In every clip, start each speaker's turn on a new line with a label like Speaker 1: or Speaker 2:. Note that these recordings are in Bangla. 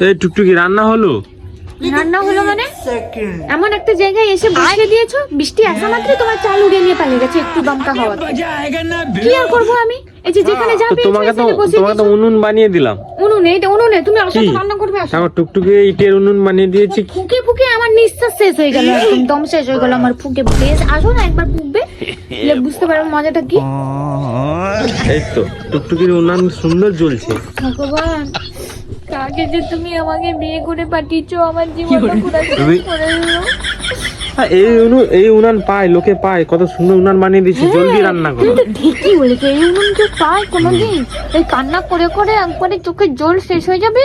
Speaker 1: এই টুকটুকি রান্না হলো?
Speaker 2: রান্না হলো মানে এমন একটা জায়গায় এসে বসিয়ে দিয়েছো, বৃষ্টি আসা মাত্রই তোমার চাল উড়িয়ে নিয়ে পালিয়ে গেছে একটু দমকা হওয়া। কি আর করবো আমি? এই যে যেখানে যাবে
Speaker 1: তোমাকে তো উনুন বানিয়ে দিলাম।
Speaker 2: উনুনে? এটা উনুনে তুমি আসো তো রান্না করবে? আসো।
Speaker 1: আমার টুকটুকি ইটের উনুন বানিয়ে দিয়েছি।
Speaker 2: ফুকে ফুকে আমার নিঃশ্বাস শেষ হয়ে গেল, একদম দম শেষ হয়ে গেল আমার ফুকে ফুকে। আসো না একবার ফুকবে, বুঝতে পারবে মজাটা কি।
Speaker 1: এই তো টুকটুকির উনান সুন্দর জ্বলছে।
Speaker 2: ভগবান, কাকে যে তুমি আমাকে বিয়ে করে পাঠিয়েছো, আমার জীবনটা পুরো শেষ করে দিল।
Speaker 1: এই উনান পায়, লোকে পায়, কত সুন্দর উনান বানিয়ে দিয়েছি। জলদি রান্না করো।
Speaker 2: কিন্তু ঠিকই বলেছো, এই উনুন কেউ পায় কোনোদিন? এই কান্না করে করে একবারে চোখের জল শেষ হয়ে যাবে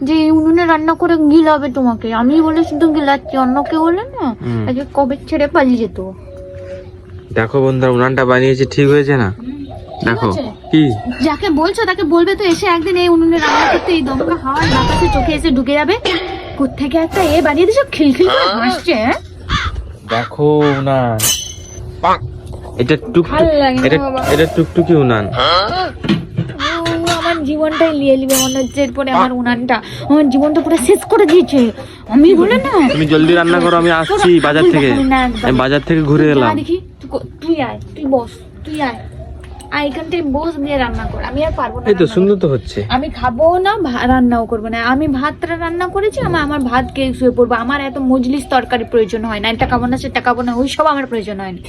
Speaker 2: যে এই উনুনে রান্না করে গিলাবে তোমাকে। আমি বলে শুধু গিলাচ্ছি, অন্য কেউ হলে না আজকে কবে ছেড়ে পালিয়ে যেত।
Speaker 1: দেখো বন্ধুরা, উনানটা বানিয়েছি, ঠিক হয়েছে না? দেখো কি,
Speaker 2: যাকে বলছো তাকে বলবে তো এসে একদিন এই উনুনে রান্না করতে। এই দমকা হাওয়ার বাতাসে চোখে এসে ঢুকে যাবে। কোত্থেকে একটা এ বানিয়ে দিছো, খিলখিল করে হাসছে।
Speaker 1: দেখো উনান, এটা
Speaker 2: ভালো লাগে না বাবা।
Speaker 1: এটা টুকটুকি উনান।
Speaker 2: আমার জীবনটাই নিয়ে নিবে মনে হচ্ছে এরপরে। আমার উনানটা আমার জীবনটা পুরো শেষ করে দিয়েছে। আমি বলে না,
Speaker 1: তুমি জলদি রান্না করো, আমি আসছি বাজার থেকে। আমি বাজার থেকে ঘুরে এলাম।
Speaker 2: দেখি তুই আয়, তুই বস, তুই আয় এখানটায় বস, দিয়ে রান্না কর। আমি আর পারবো না।
Speaker 1: এই তো সুন্দর তো হচ্ছে।
Speaker 2: আমি খাবো না, রান্নাও করবো না। আমি ভাতটা রান্না করেছি, আমার ভাত খেয়ে শুয়ে পড়বো। আমার এত মজলিস তরকারি প্রয়োজন হয় না। এটা খাবো না, সেটা খাবো না, ওইসব আমার প্রয়োজন হয় না।